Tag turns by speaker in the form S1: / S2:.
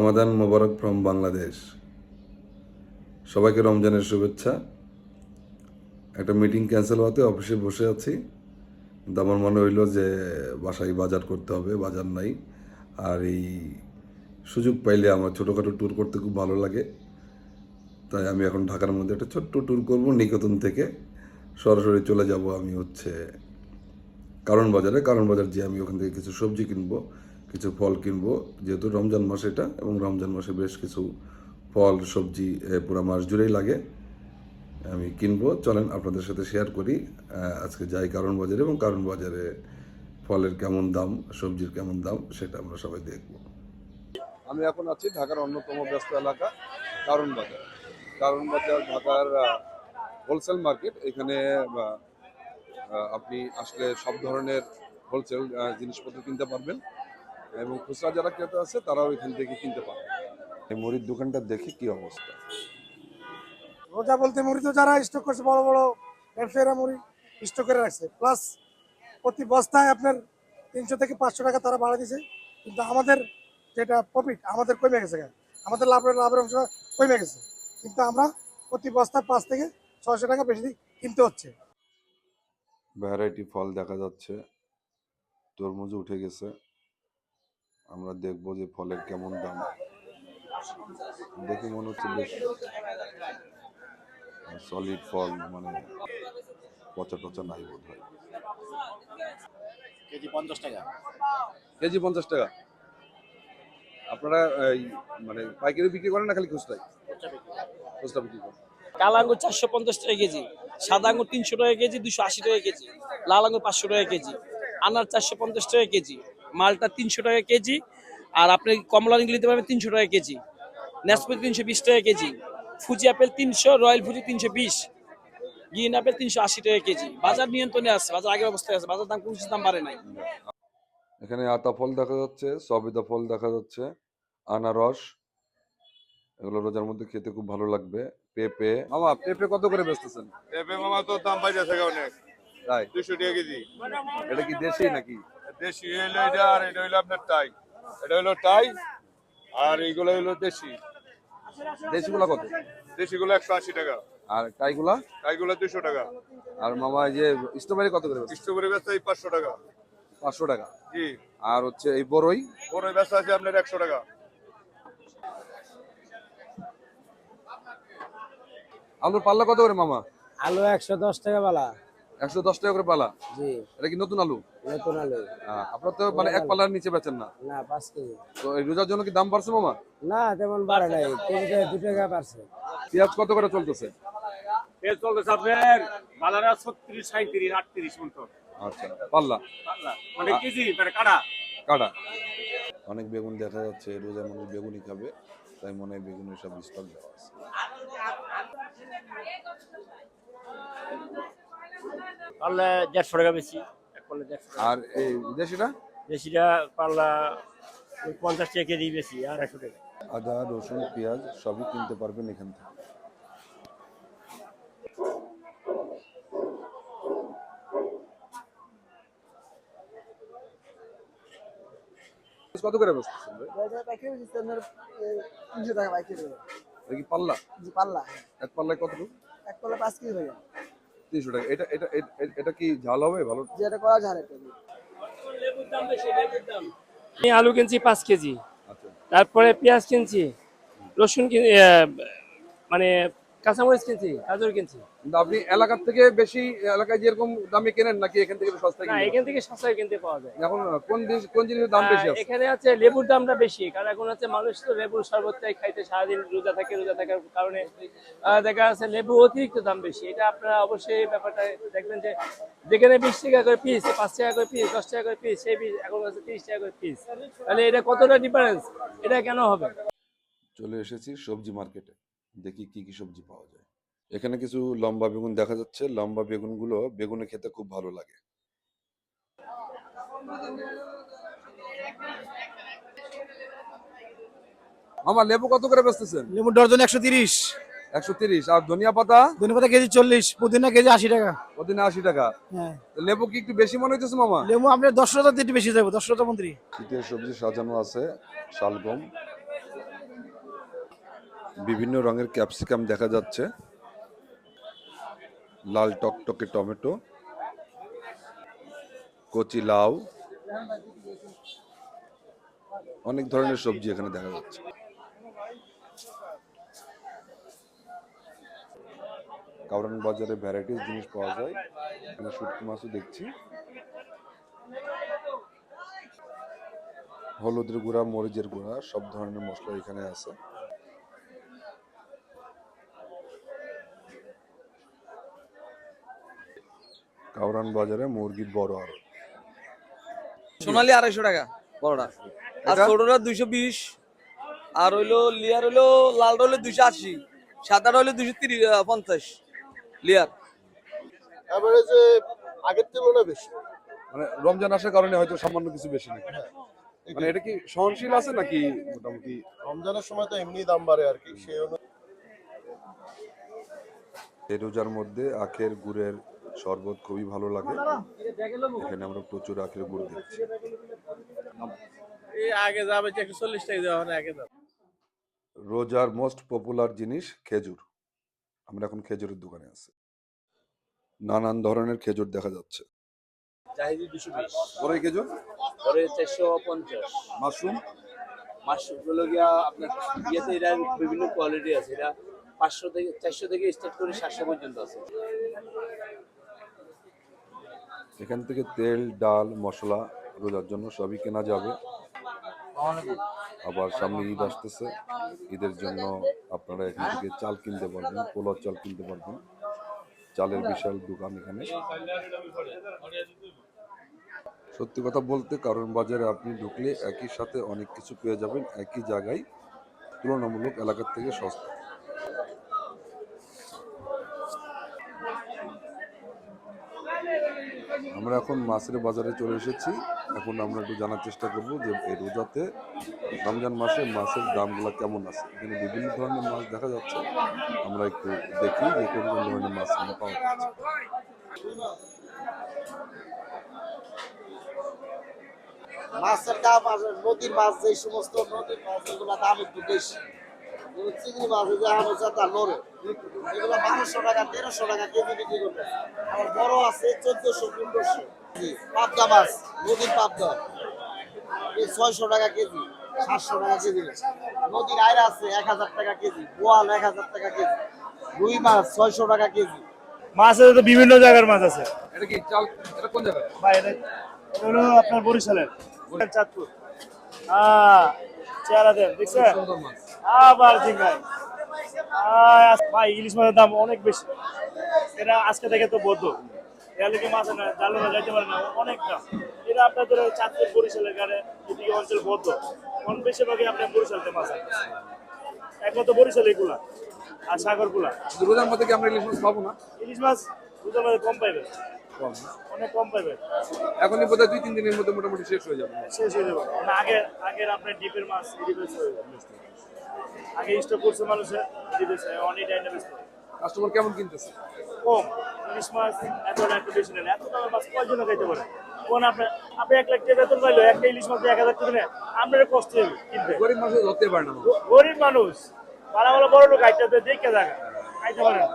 S1: রমাদান মোবারক from Bangladesh. সবাইকে রমজানের শুভেচ্ছা। একটা মিটিং ক্যান্সেল হওয়াতে অফিসে বসে আছি, কিন্তু আমার মনে হইলো যে বাসায় বাজার করতে হবে, বাজার নাই। আর এই সুযোগ পাইলে আমার ছোটোখাটো ট্যুর করতে খুব ভালো লাগে। তাই আমি এখন ঢাকার মধ্যে একটা ছোট্ট ট্যুর করব। নিকেতন থেকে সরাসরি চলে যাব আমি কারণ বাজারে। কারণ বাজার যে আমি ওখান থেকে কিছু সবজি কিনবো, কিছু ফল কিনবো, যেহেতু রমজান মাস এটা, এবং রমজান মাসে বেশ কিছু ফল সবজি পুরো মাস জুড়েই লাগে। আমি কিনবো, চলেন আপনাদের সাথে শেয়ার করি। আজকে যাই কারণ বাজারে, এবং কারণ বাজারে ফলের কেমন দাম, সবজির কেমন দাম, সেটা আমরা সবাই দেখব। আমি এখন আছি ঢাকার অন্যতম ব্যস্ত এলাকা কারণ বাজার। কারণ বাজার ঢাকার হোলসেল মার্কেট। এখানে আপনি আসলে সব ধরনের হোলসেল জিনিসপত্র কিনতে পারবেন, এবং খুচরা যারা ক্রেতা আছে তারাও এখান থেকে কিনতে পারবেন। এই মুড়ির দোকানটা দেখি কি অবস্থা।
S2: রোজা বলতে মুড়ি তো যারা স্টক করছে, বড় বড় ব্যবসায়ীরা মুড়ি স্টক করে রাখছে, প্লাস প্রতি বস্তায় আপনার 300 থেকে 500 টাকা তারা বাড়া দিছে। কিন্তু আমাদের যেটা প্রফিট আমাদের কমে গেছে, আমাদের লাভের অংশ কমে গেছে, কিন্তু আমরা প্রতি বস্তায় 5 থেকে 600 টাকা বেশি কিনতে হচ্ছে।
S1: ভ্যারাইটি ফল দেখা যাচ্ছে, তরমুজ উঠে গেছে। আমরা দেখবো যে ফলের কেমন দাম। দেখে মনে হচ্ছে বেশ সলিড ফল, মানে পচা টচা নাই বোধ হয়।
S3: কেজি 50 টাকা।
S1: কেজি 50 টাকা। আপনারা মানে পাইকারি বিক্রি করেন না খালি খুচরাই? খুচরা বিক্রি করেন।
S4: কালো আঙ্গুর 450 টাকা কেজি, সাদা আঙ্গুর 300 টাকা কেজি, 280 টাকা কেজি, লাল আঙ্গুর 500 টাকা কেজি, আনার 450 টাকা কেজি, মালটা 300 টাকা কেজি, আর আপনি কমলা নিতে নিতে পারবেন 300 টাকা কেজি, নাশপাতি 320 টাকা KG, Fuji apple 300, royal Fuji 320, green apple 380 টাকা কেজি। বাজার নিয়ন্ত্রণে আছে, বাজার আগের অবস্থায় আছে, বাজার দাম কোনো কিছু দাম বাড়ে নাই।
S1: এখানে আতা ফল দেখা যাচ্ছে, সবেদা ফল দেখা যাচ্ছে, আনারস। এগুলো রোজার মধ্যে খেতে খুব ভালো লাগবে। পেঁপে, মামা পেঁপে কত করে বেচতেছেন?
S5: পেঁপে মামা তো দাম পাইছে থেকে অনেক,
S1: তাই?
S5: 200 টাকা কেজি।
S1: এটা কি দেশি নাকি?
S5: দেশি হইলো এটা, আর এটা হইলো আপনার টাই। এটা হইলো টাই, আর এইগুলো হইলো দেশি।
S1: দেশিগুলা কত?
S5: দেশিগুলো 180 টাকা,
S1: আর টাইগুলা?
S5: টাইগুলো 200 টাকা।
S1: আর মামা এই যে স্ট্রবেরি কত করে বেচতেছেন?
S5: স্ট্রবেরি বেচা 500 টাকা।
S1: 500 টাকা।
S5: জি।
S1: আর হচ্ছে এই বড়ই?
S5: বড় বেচা আছে আপনার 100 টাকা।
S1: আলুর পাল্লা কত করে মামা?
S6: আলু 110 টাকা বালা।
S1: 110 টাকা করে পাল্লা?
S6: জি,
S1: এটা কি নতুন আলু?
S6: নতুন আলু।
S1: আপনার তো মানে এক পাল্লার নিচে বেচেন না?
S6: না, 5 কেজি।
S1: তো এই রোজার জন্য কি দাম বাড়ছে মামা?
S6: না, তেমন বাড়ে নাই, কেজিতে 2 টাকা বাড়ছে।
S1: পেঁয়াজ কত করে চলতেছে?
S7: তেল চলতেছে আপনার বাজারে 36, 37, 38 মতো।
S1: আচ্ছা, পাল্লা
S7: মানে কেজি মানে কাটা।
S1: কাটা। অনেক বেগুন দেখা যাচ্ছে, রোজার মানুষ বেগুনই খাবে, তাই মনে হয় বেগুনের সব স্টক দেওয়া আছে।
S7: পারলে 150 টাকা বেশি, এক পারলে 150 টাকা।
S1: আর এই দেশিটা?
S7: বেশিটা পারলা 50 টাকা কেজি বেশি, আর 100 টাকা।
S1: আদা, রসুন, পেঁয়াজ সবই কিনতে পারবেন এখান থেকে। কত করে বসতেছেন ভাই?
S2: 300 টাকা পাইকারি।
S1: এটা কি পাল্লা?
S2: জি, পাল্লা।
S1: এক পাল্লায় কতটুকু?
S2: এক পাল্লা 5 কেজি হয়ে যায়।
S1: 300 টাকা। এটা এটা এটা কি ঝাল হবে ভালো?
S2: যেটা করা যায় এটা।
S4: লেবুর দাম বেশি, লেবুর দাম।
S6: আমি আলু কিনছি 5 কেজি,
S1: আচ্ছা।
S6: তারপরে পেঁয়াজ কিনছি, রসুন মানে কাঁচামরিচ কিনছি, গাজর কিনছি।
S1: কিন্তু আপনি এলাকার থেকে বেশি এলাকায় যেরকম দামে কেনেন নাকি এখান থেকে সস্তায়
S6: না,
S1: কিনেন?
S6: এখান থেকে সস্তায় কিনতে পাওয়া যায়।
S1: এখন কোন জিনিসের দাম বেশি আছে?
S6: এখানে আছে লেবুর দামটা বেশি, কারণ এখন হচ্ছে মানুষ তো লেবুর শরবতটাই খাইতে সারাদিন রোজা থাকার কারণে দেখা যাচ্ছে লেবু অতিরিক্ত দাম বেশি। এটা আপনারা অবশ্যই ব্যাপারটা দেখবেন যে যেখানে 20 টাকা করে পিস, 5 টাকা করে পিস, 10 টাকা করে পিস, সেই পিস এখন হচ্ছে 30 টাকা করে পিস। তাহলে এটা কতটা ডিফারেন্স? এটা কেন হবে?
S1: চলে এসেছি সবজি মার্কেটে, দেখি কি কি সবজি পাওয়া যায়। এখানে কিছু লম্বা বেগুন দেখা যাচ্ছে। লম্বা বেগুনগুলো বেগুনে খেতে খুব ভালো লাগে। মামা লেবু কত করে বেচতেছেন?
S2: লেবুর ডজন 130,
S1: 130। আর ধনিয়া পাতা?
S2: ধনেপাতা কেজি 40, পুদিনা কেজি 80 টাকা।
S1: পুদিনা 80 টাকা।
S2: হ্যাঁ,
S1: তো লেবু কি একটু বেশি মনে হইতেছে মামা?
S2: লেবু আপনার 10 টাকা দিতে বেশি যাবে, 10 টাকা মন্ত্রী।
S1: শীতের সবজি সাজানো আছে, শালগম, বিভিন্ন রঙের ক্যাপসিকাম দেখা যাচ্ছে, লাল টকটকে টমেটো, কচি লাউ, অনেক ধরনের সবজি এখানে দেখা যাচ্ছে। কারণ বাজারে ভ্যারাইটিস জিনিস পাওয়া যায়। এখানে শুটকি মাছও দেখছি, হলুদের গুঁড়া, মরিচের গুঁড়া, সব ধরনের মশলা এখানে আছে। কাউরান বাজারে মুরগির বড় আড়ত।
S3: সোনালী 250 টাকা বড়টা, আর
S1: এটা?
S3: ছোটটা 220, আর হইলো লিয়ার হইলো লালটা হইলো 280, সাদাটা হইলো 250 লিয়ার।
S8: এভারেজে আগের তুলনায় বেশি।
S1: মানে রমজান আসার কারণে হয়তো সামান্য কিছু বেশি নাকি? মানে এটা কি সহনশীল আছে নাকি মোটামুটি?
S8: রমজানের সময় তো এমনি দাম বাড়ে আর কি, সেই
S1: এই রোজার মধ্যে আখের গুড়ের শরবত খুবই ভালো লাগে। এখানে আমরা প্রচুর আখের গুড় দেখছি।
S6: আগে যাবে 140 টাকা দেওয়া হয়, আগে যাবে।
S1: রোজার মোস্ট পপুলার জিনিস খেজুর। আমরা এখন খেজুরের দোকানে আছি। নানান ধরনের খেজুর দেখা যাচ্ছে।
S6: চাহিদা 220,
S1: বড় খেজুর,
S6: পরে 450।
S1: মাশরুম,
S6: মাশরুমগুলো গিয়া আপনার ইয়েতে এটা বিভিন্ন কোয়ালিটি আছে, এটা 500 থেকে 400 থেকে স্টার্ট করে 700 পর্যন্ত আছে।
S1: এখান থেকে তেল, ডাল, মশলা রোজার জন্য সবই কেনা যাবে। আবার সামনে ঈদ আসতেছে, ঈদের জন্য আপনারা এখান থেকে চাল কিনতে পারবেন, পোলাও চাল কিনতে পারবেন। চালের বিশাল দোকান এখানে। সত্যি কথা বলতে কারণ বাজারে আপনি ঢুকলে একই সাথে অনেক কিছু পেয়ে যাবেন একই জায়গায়, তুলনামূলক এলাকার থেকে সস্তা। আমরা এখন মাছের বাজারে চলে এসেছি। এখন আমরা একটু জানার চেষ্টা করব যে এই রোজাতে রমজান মাসে মাছের দামগুলো কেমন আছে। এখানে বিভিন্ন ধরনের মাছ দেখা যাচ্ছে, আমরা একটু দেখি যে কোন কোন ধরনের মাছ এখানে পাওয়া যাচ্ছে।
S9: মাছের দাম আর নদীর মাছ, যে সমস্ত নদীর মাছ এগুলো দাম একটু বেশি। চিংড়ি মাছ যে আলোচনা লড়ে এগুলো 1200 টাকা 1300 টাকা কেজি বিক্রি করতে। আর বড় আছে 1400 1500। পাবদা মাছ, নদীর পাবদা এই 600 টাকা কেজি, 700 টাকা কেজি। নদীর আইড় আছে 1000 টাকা কেজি, বোয়াল 1000 টাকা কেজি, রুই মাছ 600 টাকা কেজি।
S2: মাছের তো বিভিন্ন জায়গার মাছ আছে
S1: এটা কি চাল? এটা কোন জায়গা?
S2: ভাই, এটা হলো আপনার বরিশালের চাঁদপুর। চেহারা দেন, দেখছেন?
S1: সুন্দর মাছ।
S2: আবার জিঙ্গাই। ভাই ইলিশ মাছের দাম অনেক বেশি। এটা আজকে থেকে তো বদ্ধ, এর লিগে মাছ না জালে না যাইতে পারে না, অনেক দাম। এটা আপনাদের চাঁদপুর বরিশালের গাড়ে এদিকে অঞ্চল বদ্ধ, অনেক বেশিরভাগই আপনার বরিশালতে মাছ আছে। একমাত্র বরিশাল এগুলা আর সাগরগুলা।
S1: রোজার মধ্যে কি আমরা ইলিশ মাছ পাবো না?
S2: ইলিশ মাছ রোজার মধ্যে কম পাইবে, অনেক কম পাইবে।
S1: এখনই বোধ হয় 2-3 দিনের মধ্যে মোটামুটি শেষ হয়ে যাবে।
S2: শেষ হয়ে যাবে। মানে আগের আপনার ডিপের মাছ ডিপেস হয়ে যাবে। আগে স্টক করছে মানুষের ডিপেস অনেক ডাইনামিক্স
S1: কাস্টমার কেমন কিনতেছে?
S2: কম। ইলিশ মাছ এত বেশি নেই, এত দামের মাছ কয়জনে খাইতে পারে? কোন আপনি 1 লাখ টাকা বেতন পাইলো, একটা ইলিশ মাছ 1000 টাকা নেয়, আপনার কষ্ট হবে কিনতে।
S1: গরিব মানুষ ধরতে পারে না।
S2: গরিব মানুষ, ভালো ভালো বড় লোক আইতে দেখে জায়গা খাইতে পারে না।